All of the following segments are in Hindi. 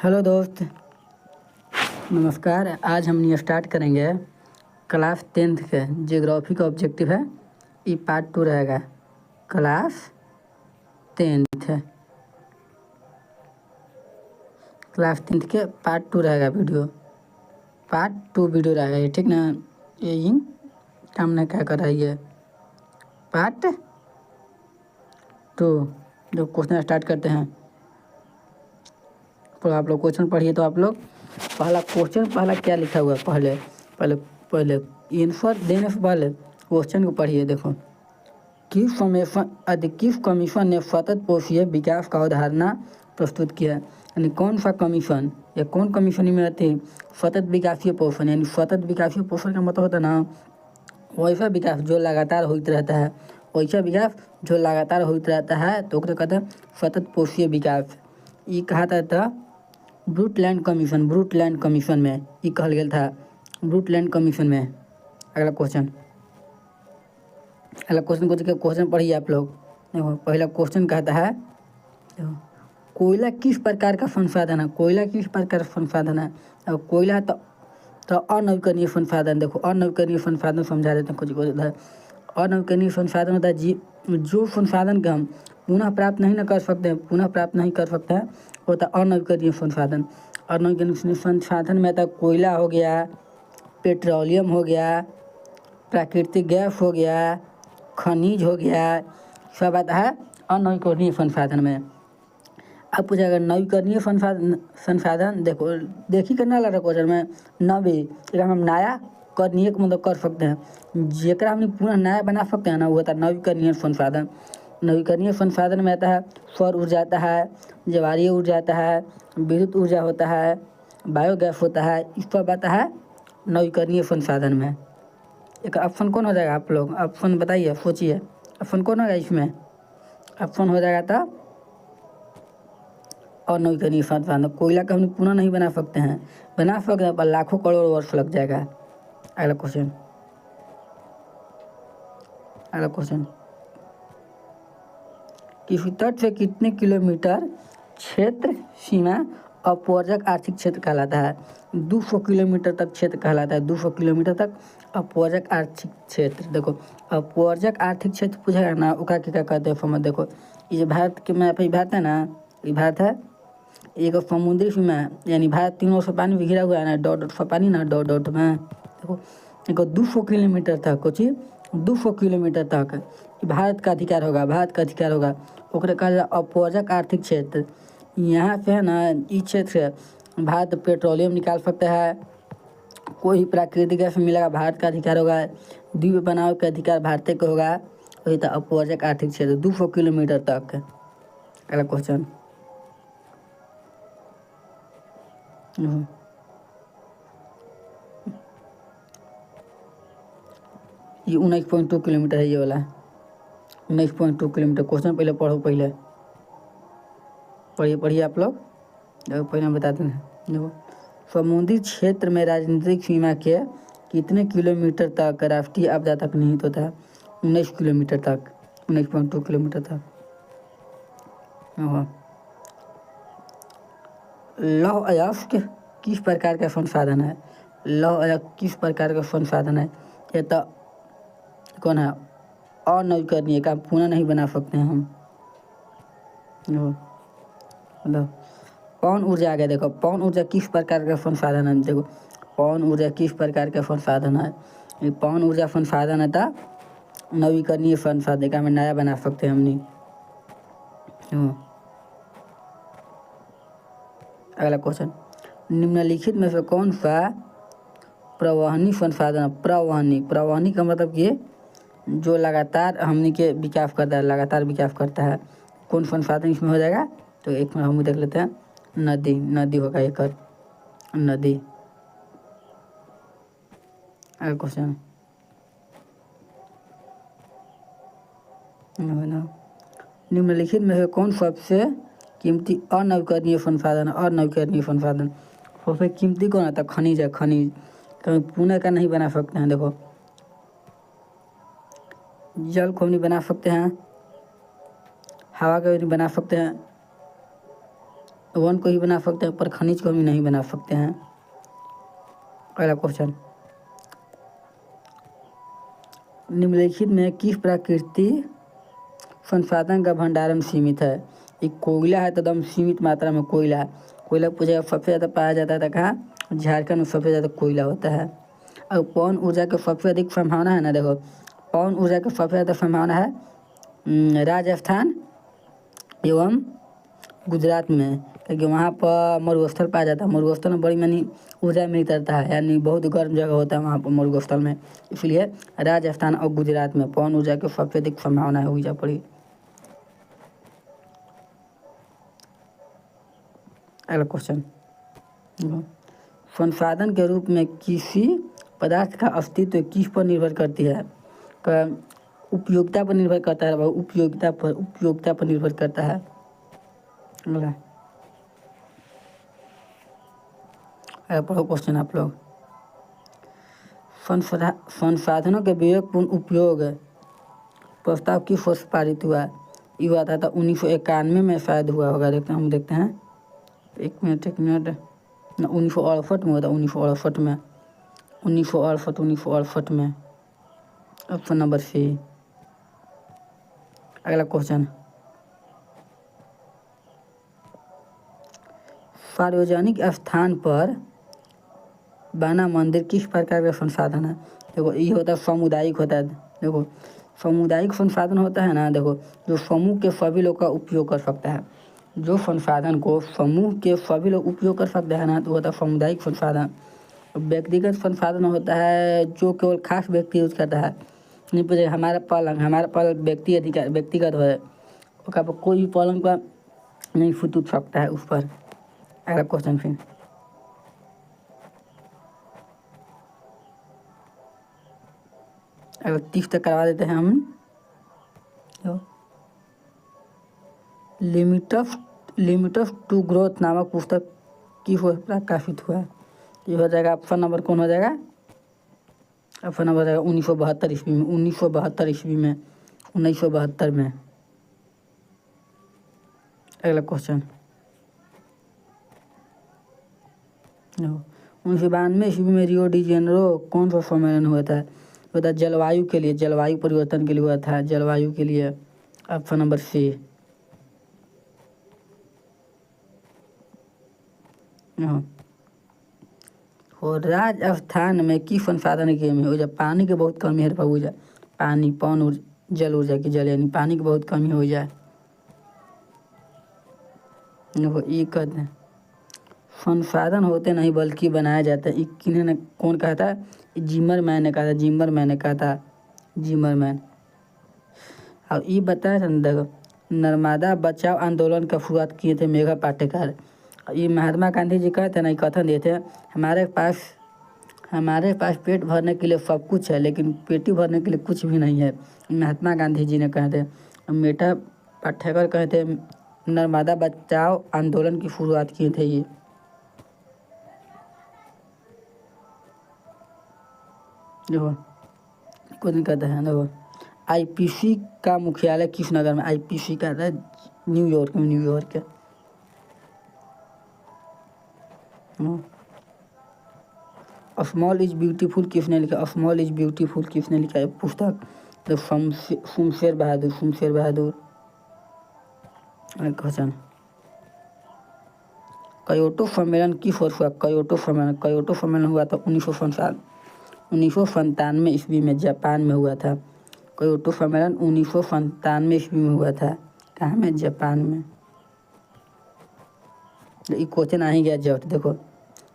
हेलो दोस्त, नमस्कार। आज हम स्टार्ट करेंगे क्लास 10th के जियोग्राफी का ऑब्जेक्टिव है। ये पार्ट 2 रहेगा। क्लास 10th के पार्ट 2 रहेगा वीडियो। पार्ट 2 वीडियो रहेगा ये, ठीक ना। ये काम नहीं क्या कर रही है। पार्ट 2 जो क्वेश्चन स्टार्ट करते हैं, तो आप लोग क्वेश्चन पढ़िए। तो आप लोग पहला क्या लिखा हुआ है, पहले आंसर देने से पहले क्वेश्चन को पढ़िए। देखो, किस कमीशन ने सतत पोषीय विकास का अवधारणा प्रस्तुत किया। यानी कौन सा कमीशन या कौन कमीशन में आती है सतत विकासीय पोषण। यानी सतत विकासीय पोषण का मतलब होता है ना वैसा विकास जो लगातार होते रहता है, वैसा विकास जो लगातार होते रहता है, तो कहते हैं सतत पोषीय विकास। ये कहा था ब्रूटलैंड कमीशन में ये कहल गया था, ब्रूटलैंड कमीशन में। अगला क्वेश्चन क्वेश्चन पढ़िए आप लोग। देखो, पहला क्वेश्चन कहता है, देखो, कोयला किस प्रकार का संसाधन है। कोयला किस प्रकार का संसाधन है। और कोयला तो अनवीकरणीय संसाधन। देखो, अनवीकरणीय संसाधन समझा देते हैं कुछ होता है। अनवीकरणीय संसाधन होता है जो संसाधन का हम पुनः प्राप्त नहीं कर सकते हैं, होता है अनवीकरणीय संसाधन। अनवीकरणीय संसाधन में आता कोयला हो गया, पेट्रोलियम हो गया, प्राकृतिक गैस हो गया, खनिज हो गया, सब आता है अनवीकरणीय संसाधन में। अब पूछा अगर नवीकरणीय संसाधन देखी करना लगा क्वेश्चन में नवी हम नया करणीय मतलब कर सकते हैं, जेकरा हम पुनः नया बना सकते हैं ना, वो होता है नवीकरणीय संसाधन। नवीकरणीय संसाधन में आता है सौर ऊर्जा आता है, ज्वारीय ऊर्जा आता है, विद्युत ऊर्जा होता है, बायोगैस होता है। इस पर आता है नवीकरणीय संसाधन में। एक ऑप्शन कौन हो जाएगा, आप लोग ऑप्शन बताइए, सोचिए ऑप्शन कौन होगा इसमें। ऑप्शन हो जाएगा तो अनवीकरणीय संसाधन। कोयला का हम पुनः नहीं बना सकते हैं, पर लाखों करोड़ वर्ष लग जाएगा। अगला क्वेश्चन किसी तट से कितने किलोमीटर क्षेत्र सीमा अपवर्जक आर्थिक क्षेत्र कहलाता है। 200 किलोमीटर तक क्षेत्र कहलाता है। 200 किलोमीटर तक अपवर्जक आर्थिक क्षेत्र। देखो, अपवर्जक आर्थिक क्षेत्र पूछेगा ना, उसका क्या कहते हैं फॉर्म। देखो, ये भारत के मैप, भारत है ना, ये भारत है, एक समुद्री सीमा है। यानी भारत तीनों से पानी में घिरा हुआ है ना, डॉट से पानी ना, डॉट में। देखो 200 किलोमीटर तक, कुछ 200 किलोमीटर तक भारत का अधिकार होगा। ओकरे कहा जाए अपवर्जक आर्थिक क्षेत्र। यहाँ से है ना, इस क्षेत्र से भारत पेट्रोलियम निकाल सकता है, कोई प्राकृतिक गैस मिलेगा, भारत का अधिकार होगा। द्वीप बनाव का अधिकार भारत का होगा। वही था अपवर्जक आर्थिक क्षेत्र 200 किलोमीटर तक। अगला क्वेश्चन, ये 19.2 किलोमीटर है। ये वाला 19.2 किलोमीटर। क्वेश्चन पहले पढ़िए आप लोग। देखो, पहले हम बताते हैं। देखो, समुद्री क्षेत्र में राजनीतिक सीमा के कितने किलोमीटर तक राष्ट्रीय आपदा तक निहित होता है। 19 किलोमीटर तक, 19.2 किलोमीटर तक। लौह अयस्क किस प्रकार का संसाधन है। लौह अयस्क किस प्रकार का संसाधन है। ये तो कौन है, अनवीकरणीय का पुनः नहीं बना सकते हैं हम। मतलब पवन ऊर्जा आ गया। देखो, पवन ऊर्जा किस प्रकार का संसाधन है। देखो, पवन ऊर्जा किस प्रकार का संसाधन है। ये पवन ऊर्जा संसाधन है था नवीकरणीय संसाधन का, हमें नया बना सकते हैं हमने। अगला क्वेश्चन, निम्नलिखित में से कौन सा प्रवहनी संसाधन। प्रवहनी का मतलब ये जो लगातार हमने के विकास करता है, कौन संसाधन इसमें हो जाएगा। तो एक में हम देख लेते हैं, नदी होगा एक नदी। अगला क्वेश्चन, निम्नलिखित में से कौन सबसे कीमती अनवीकरणीय संसाधन। सबसे कीमती कौन आता है, खनिज है। खनिज कभी पुनः का नहीं बना सकते हैं। देखो, जल को नहीं बना सकते हैं, हवा को नहीं बना सकते हैं, वन को ही बना सकते हैं पर खनिज को भी नहीं बना सकते हैं। अगला क्वेश्चन, निम्नलिखित में किस प्राकृतिक संसाधन का भंडारण सीमित है? एक कोयला है तो एकदम सीमित मात्रा में कोयला पूछेगा सबसे ज़्यादा पाया जाता था कहाँ? झारखंड में सबसे ज़्यादा कोयला होता है। और पवन ऊर्जा की सबसे अधिक संभावना है ना, देखो पवन ऊर्जा की सबसे ज़्यादा संभावना है राजस्थान एवं गुजरात में, क्योंकि वहाँ पर मरुस्थल पाया जाता है। मरुस्थल में बड़ी मानी ऊर्जा मिलती रहता है, यानी बहुत गर्म जगह होता है वहाँ पर मरुस्थल में, इसलिए राजस्थान और गुजरात में पवन ऊर्जा की सबसे अधिक संभावना है ऊर्जा पड़ी। अगला क्वेश्चन, संसाधन के रूप में किसी पदार्थ का अस्तित्व किस पर निर्भर करती है? उपयोगिता पर निर्भर करता है। उपयोगिता पर निर्भर करता है। अगला पढ़ो क्वेश्चन आप लोग, संसाधनों के विवेकपूर्ण उपयोग प्रस्ताव किस वर्ष पारित हुआ? ये हुआ था 1991 में शायद हुआ होगा। देखते हैं एक मिनट 1968 में हुआ था। 1968 में ऑप्शन नंबर सी। अगला क्वेश्चन, सार्वजनिक स्थान पर बना मंदिर किस प्रकार का संसाधन है? देखो ये होता है सामुदायिक होता है। देखो सामुदायिक संसाधन होता है ना, देखो जो समूह के सभी लोग का उपयोग कर सकता है, जो संसाधन को समूह के सभी लोग उपयोग कर सकते हैं ना, तो होता है सामुदायिक संसाधन। व्यक्तिगत संसाधन होता है जो केवल खास व्यक्ति यूज करता है। नहीं पूछे हमारा पलंग व्यक्तिगत है, कोई भी पलंग का नहीं फुट सकता है उस पर। अगला क्वेश्चन फिर, अगर 30 तक करवा देते हैं हम। लिमिट्स टू ग्रोथ नामक पुस्तक की प्रकाशित हुआ है। ये हो जाएगा ऑप्शन नंबर कौन हो जाएगा? ऑप्शन नंबर हो जाएगा 1972 ईस्वी में। 1972 में। अगला क्वेश्चन, 1992 ईस्वी में रियो डी जेनेरो कौन सा सम्मेलन हुआ था? होता जलवायु के लिए, जलवायु परिवर्तन के लिए हुआ था, जलवायु के लिए। Option number C. और राजस्थान में किस संसाधन की कमी हो जाए? पानी की बहुत कमी है हो जाए। पानी पवन जल ऊर्जा की जल यानी पानी की बहुत कमी हो जाए। ये कहते हैं संसाधन होते नहीं बल्कि बनाया जाता है। किन्होंने कौन कहा था? जिमरमैन ने कहा था। जिमरमैन। और ये बताया था देखो, नर्मदा बचाओ आंदोलन का शुरुआत किए थे मेघा पाटेकर। ये महात्मा गांधी जी कहते ना, कथन दिए थे, हमारे पास पेट भरने के लिए सब कुछ है लेकिन पेटी भरने के लिए कुछ भी नहीं है। महात्मा गांधी जी ने कहे थे। मेघा पाटेकर कहे थे नर्मदा बचाओ आंदोलन की शुरुआत किए थे ये। देखो कुछ नहीं कहते हैं। देखो आईपीसी का मुख्यालय किस नगर में? आईपीसी का है न्यूयॉर्क में। स्मॉल इज ब्यूटीफुल किसने लिखा? स्मॉल इज ब्यूटीफुल किसने लिखा है पुस्तक? तो शमशेर बहादुर। क्वेश्चन, क्योटो सम्मेलन किस वर्ष हुआ? क्योटो सम्मेलन हुआ था 1997 ईस्वी में जापान में हुआ था। क्योटो सम्मेलन 1997 ईस्वी में हुआ था। कहाँ में? जापान में। ये क्वेश्चन आ ही गया जब देखो,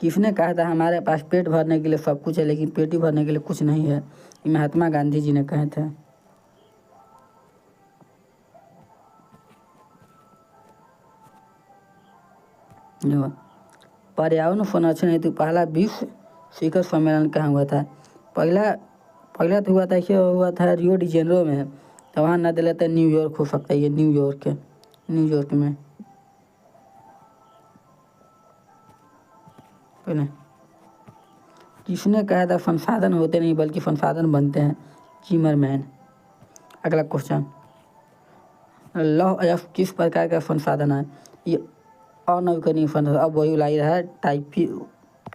किसने कहा था हमारे पास पेट भरने के लिए सब कुछ है लेकिन पेटी भरने के लिए कुछ नहीं है? महात्मा गांधी जी ने कहे थे। पर्यावरण संरक्षण हेतु पहला विश्व शिखर सम्मेलन कहाँ हुआ था? पहला तो हुआ था रियो डी जेनेरो में। तो वहाँ ना दिलाता न्यूयॉर्क हो सकता है। ये न्यूयॉर्क में। किसने कहा था संसाधन होते नहीं बल्कि संसाधन बनते हैं? जिमरमैन। अगला क्वेश्चन, लौह अयस्क किस प्रकार का संसाधन है? ये अनवीकरणीय संसाधन, अब वही लाई रहा है, टाइप ही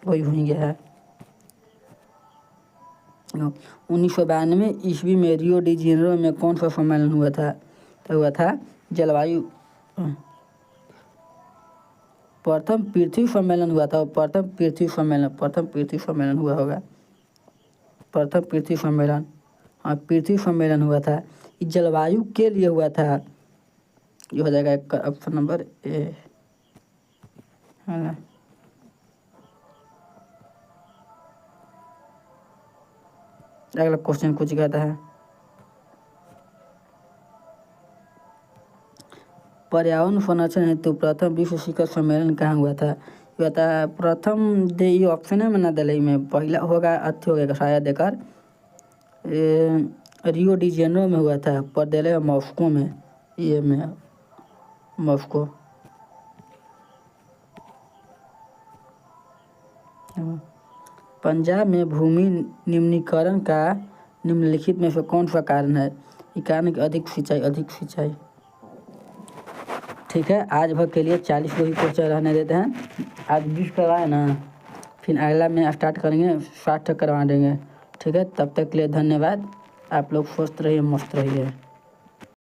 वही हो गया है। 1992 ईस्वी में रियो डी जेनेरो में कौन सा सम्मेलन हुआ था? तो हुआ था जलवायु प्रथम पृथ्वी सम्मेलन हुआ था। प्रथम पृथ्वी सम्मेलन हुआ होगा, प्रथम पृथ्वी सम्मेलन, हाँ पृथ्वी सम्मेलन हुआ था। ये जलवायु के लिए हुआ था। ये हो जाएगा ऑप्शन नंबर ए, है ना। अगला क्वेश्चन कुछ कहता है, पर्यावरण संरक्षण हेतु प्रथम विश्व शिखर सम्मेलन कहाँ हुआ था? हुआ था प्रथम दे, ये ऑप्शन है ना दिल्ली में, पहला होगा अथी हो गया शायद देकर रियो डी जेनेरो में हुआ था, पर दिल्ली मॉस्को में, ये में मॉस्को। पंजाब में भूमि निम्नीकरण का निम्नलिखित में से कौन सा कारण है? ये कारण कि अधिक सिंचाई। ठीक है, आज भर के लिए 40 को ही क्वेश्चन रहने देते हैं। आज 20 करवाए ना, फिर अगला में स्टार्ट करेंगे 60 तक करवा देंगे। ठीक है, तब तक के लिए धन्यवाद। आप लोग स्वस्थ रहिए, मस्त रहिए।